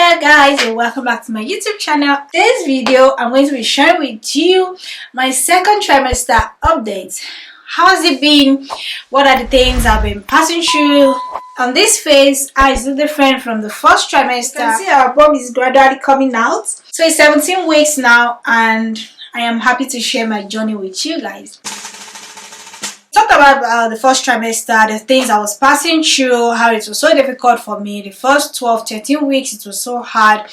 Hello guys, and welcome back to my YouTube channel. This video I'm going to be sharing with you my second trimester update. How has it been? What are the things I've been passing through? On this phase, how is it different from the first trimester? You can see our bum is gradually coming out. So it's 17 weeks now, and I am happy to share my journey with you guys. Talk about the first trimester, the things I was passing through, how it was so difficult for me. The first 12-13 weeks, it was so hard,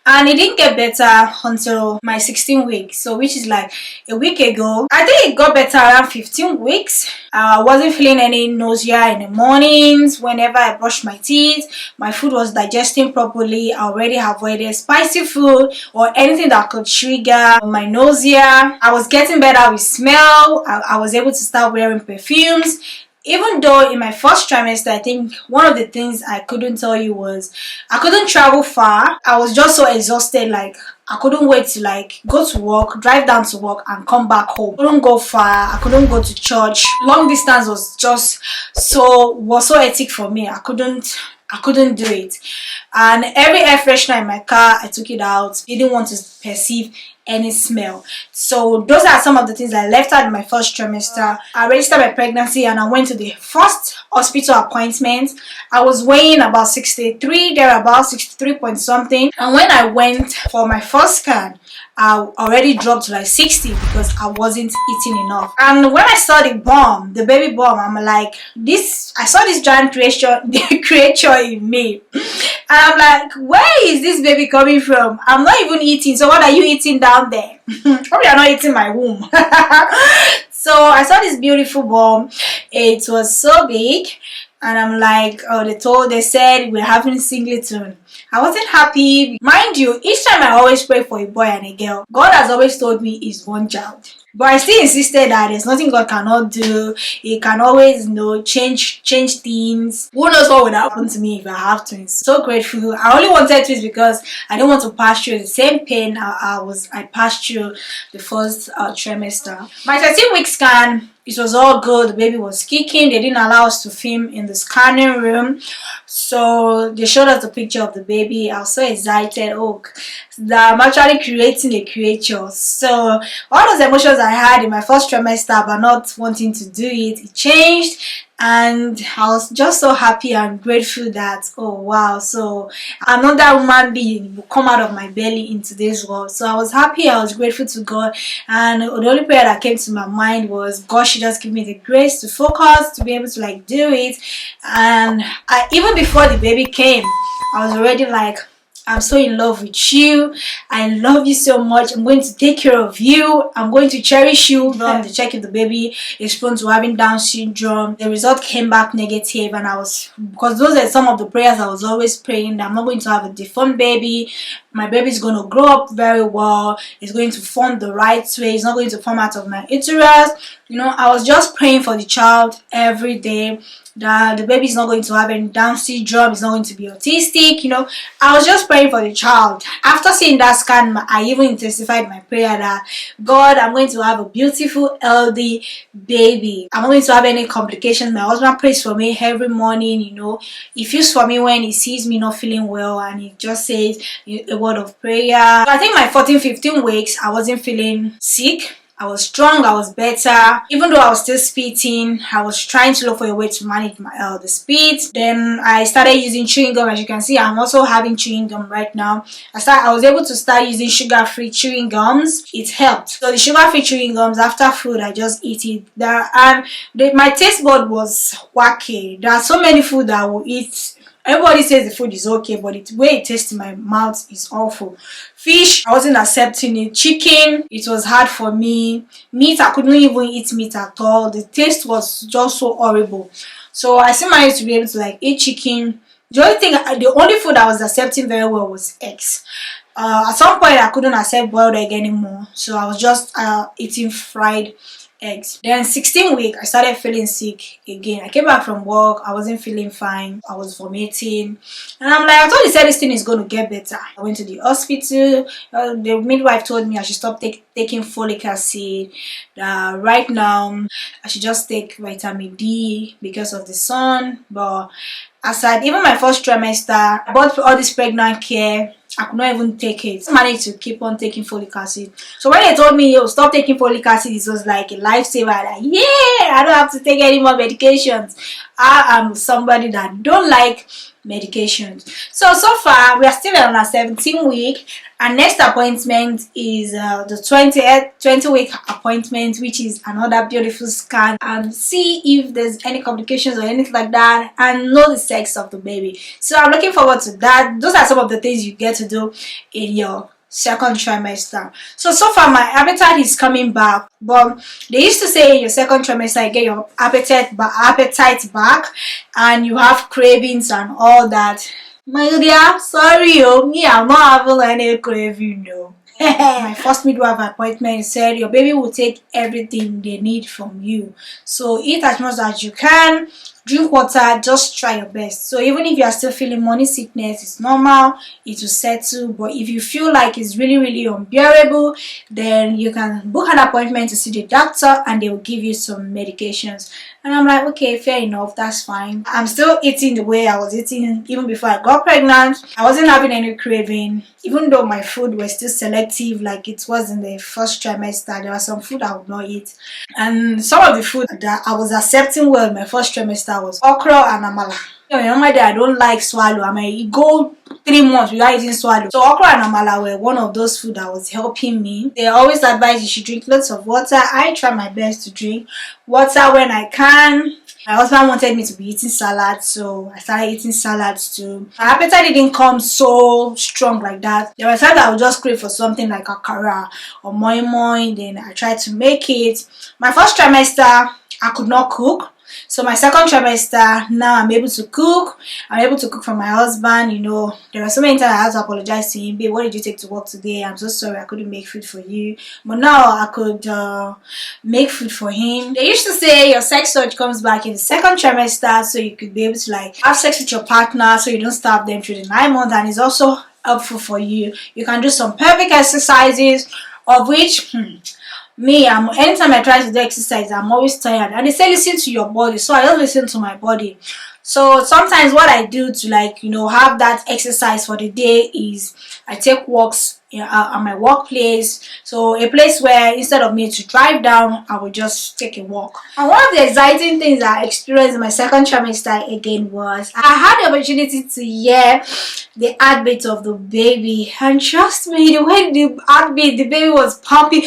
and it didn't get better until my 16 weeks, so which is like a week ago. I think it got better around 15 weeks. I wasn't feeling any nausea in the mornings. Whenever I brushed my teeth, my food was digesting properly. I already avoided spicy food or anything that could trigger my nausea. I was getting better with smell. I was able to start wearing perfumes. Even though in my first trimester, I think one of the things I couldn't tell you was I couldn't travel far. I was just so exhausted, like I couldn't wait to like go to work, drive down to work and come back home. I couldn't go far. I couldn't go to church. Long distance was just so hectic for me. I couldn't do it. And every air freshener in my car, I took it out. Didn't want to perceive any smell. So those are some of the things I left out in my first trimester. I registered my pregnancy and I went to the first hospital appointment. I was weighing about 63, there about 63 point something. And when I went for my first scan, I already dropped to like 60 because I wasn't eating enough. And when I saw the baby bump, I'm like, I saw this giant creature in me. And I'm like, where is this baby coming from? I'm not even eating, so what are you eating down there? Probably you're not eating my womb. So I saw this beautiful bump. It was so big. And I'm like, oh, they said we're having singleton. I wasn't happy. Mind you, each time I always pray for a boy and a girl, God has always told me it's one child. But I still insisted that there's nothing God cannot do. He can always, change things. Who knows what would happen to me if I have twins. So grateful. I only wanted twins because I didn't want to pass through the same pain I passed through the first trimester. My 13-week scan, it was all good. The baby was kicking. They didn't allow us to film in the scanning room, so they showed us the picture of the baby. I was so excited. Oh, that I'm actually creating a creature. So all those emotions I had in my first trimester about not wanting to do it changed. And I was just so happy and grateful that, oh wow, so another human being will come out of my belly into this world. So I was happy, I was grateful to God, and the only prayer that came to my mind was God should just give me the grace to focus, to be able to like do it. And even before the baby came, I was already like, I'm so in love with you. I love you so much. I'm going to take care of you. I'm going to cherish you. To check if the baby is prone to having Down syndrome. The result came back negative, and because those are some of the prayers I was always praying, that I'm not going to have a deformed baby. My baby is going to grow up very well. It's going to form the right way. It's not going to form out of my uterus. I was just praying for the child every day, that the baby is not going to have any Down syndrome, it's not going to be autistic. I was just praying for the child. After seeing that scan, I even intensified my prayer that, God, I'm going to have a beautiful, healthy baby. I'm not going to have any complications. My husband prays for me every morning. He feels for me when he sees me not feeling well, and he just says a word of prayer. So I think my 14-15 weeks, I wasn't feeling sick. I was strong, I was better. Even though I was still spitting, I was trying to look for a way to manage my the spit. Then I started using chewing gum. As you can see, I'm also having chewing gum right now. I was able to start using sugar-free chewing gums. It helped. So the sugar-free chewing gums, after food, I just eat it. My taste bud was wacky. There are so many food that I will eat. Everybody says the food is okay, but the way it tastes in my mouth is awful. Fish, I wasn't accepting it. Chicken, it was hard for me. Meat, I couldn't even eat meat at all. The taste was just so horrible. So I still managed to be able to like eat chicken. The only food I was accepting very well was eggs. At some point, I couldn't accept boiled egg anymore. So I was just eating fried eggs. Then 16 week, I started feeling sick again. I came back from work, I wasn't feeling fine, I was vomiting, and I'm like, I thought they said this thing is going to get better. I went to the hospital. The midwife told me I should stop taking folic acid. Right now I should just take vitamin D because of the sun. But aside, even my first trimester, I bought all this pregnant care. I could not even take it. I managed to keep on taking folic acid. So when they told me, yo, stop taking folic acid, it was like a lifesaver. Like, yeah, I don't have to take any more medications. I am somebody that don't like medications. So far we are still on our 17th week, and next appointment is the 20-week appointment, which is another beautiful scan and see if there's any complications or anything like that, and know the sex of the baby. So I'm looking forward to that. Those are some of the things you get to do in your second trimester. So far my appetite is coming back, but they used to say in your second trimester you get your appetite back and you have cravings and all that. My dear, sorry, me, I'm not having any craving, no. My first midwife appointment said your baby will take everything they need from you, so eat as much as you can, drink water, just try your best. So even if you are still feeling morning sickness, it's normal, it will settle. But if you feel like it's really unbearable, then you can book an appointment to see the doctor and they will give you some medications. And I'm like, okay, fair enough, that's fine. I'm still eating the way I was eating even before I got pregnant. I wasn't having any craving, even though my food was still selective like it was in the first trimester. There was some food I would not eat, and some of the food that I was accepting well in my first trimester was okra and amala. You know, normally I don't like swallow. I mean, go 3 months without eating swallow. So okra and amala were one of those food that was helping me. They always advise you should drink lots of water. I try my best to drink water when I can. My husband wanted me to be eating salad, so I started eating salads too. My appetite didn't come so strong like that. There were times I would just crave for something like akara or moi moi, then I tried to make it. My first trimester, I could not cook. So my second trimester, now I'm able to cook. I'm able to cook for my husband. You know, there are so many times I had to apologize to him. Babe, what did you take to work today? I'm so sorry I couldn't make food for you. But now I could make food for him. They used to say your sex urge comes back in the second trimester, so you could be able to like have sex with your partner so you don't starve them through the 9 months, and it's also helpful for you. You can do some pelvic exercises, of which me, anytime I try to do exercise, I'm always tired. And they say listen to your body, so I don't listen to my body. So sometimes what I do to like, you know, have that exercise for the day is I take walks at my workplace. So a place where instead of me to drive down, I would just take a walk. And one of the exciting things I experienced in my second trimester again was I had the opportunity to hear the heartbeat of the baby, and trust me, the way the heartbeat, the baby was pumping,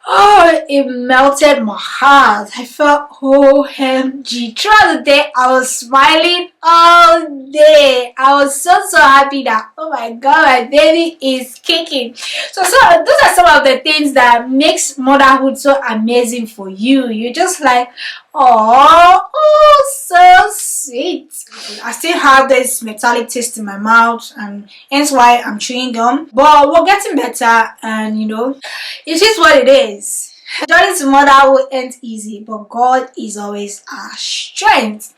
oh, it melted my heart. I felt OMG. Throughout the day, I was smiling all day. I was so happy that, oh my god, my baby is kicking. So those are some of the things that makes motherhood so amazing for you. You're just like, oh, so sweet. I still have this metallic taste in my mouth, and hence why I'm chewing gum. But we're getting better, and you know, it is what it is. Journey to motherhood ain't easy, but God is always our strength.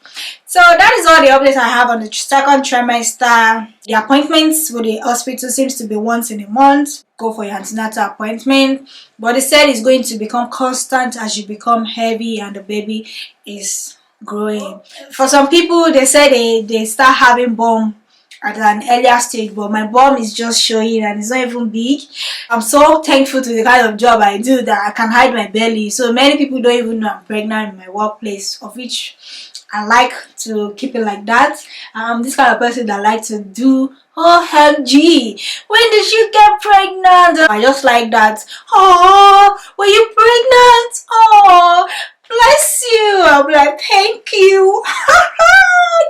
So that is all the updates I have on the second trimester. The appointments with the hospital seems to be once in a month. Go for your antenatal appointment, but they said it's going to become constant as you become heavy and the baby is growing. For some people, they say they start having bum at an earlier stage, but my bum is just showing and it's not even big. I'm so thankful to the kind of job I do that I can hide my belly. So many people don't even know I'm pregnant in my workplace, of which I like to keep it like that. I'm this kind of person that like to do OMG, when did you get pregnant? I just like that. Oh, were you pregnant? Oh, bless you. I'll be like, thank you.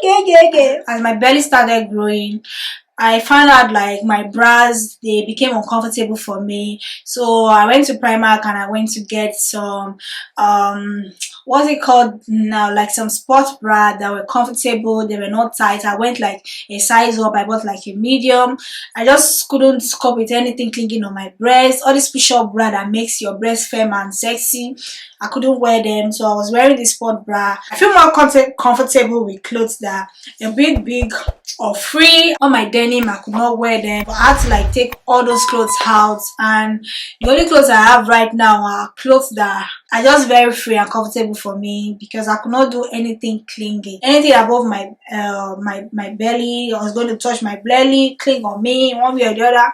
Yeah. As my belly started growing, I found out like my bras, they became uncomfortable for me. So I went to Primark and I went to get some what's it called now, like some sports bra that were comfortable, they were not tight. I went like a size up, I bought like a medium. I just couldn't cope with anything clinging on my breast. All this push-up bra that makes your breast firm and sexy, I couldn't wear them, so I was wearing this sport bra. I feel more comfortable with clothes that are big or free. All my dents denim, I could not wear them. But I had to like take all those clothes out, and the only clothes I have right now are clothes that are just very free and comfortable for me, because I could not do anything clingy. Anything above my my belly, I was going to touch my belly, cling on me one way or the other.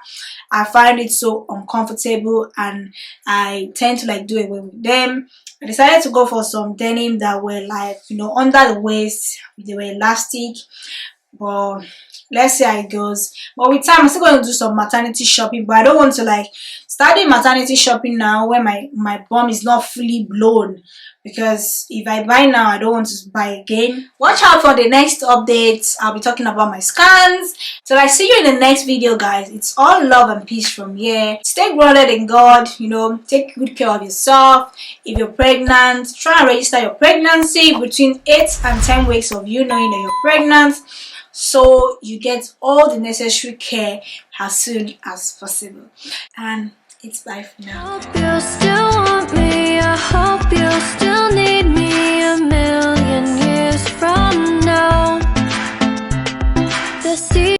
I find it so uncomfortable, and I tend to like do away with them. I decided to go for some denim that were like, you know, under the waist. They were elastic, but let's see how it goes. But with time, I'm still going to do some maternity shopping, but I don't want to like start doing maternity shopping now when my bum is not fully blown, because if I buy now, I don't want to buy again. Watch out for the next updates. I'll be talking about my scans. So I see you in the next video, guys. It's all love and peace from here. Stay grounded in God, you know, take good care of yourself. If you're pregnant, try and register your pregnancy between 8 and 10 weeks of you knowing that you're pregnant, so you get all the necessary care as soon as possible. And it's bye for now. Hope you still want me, I hope you still need me.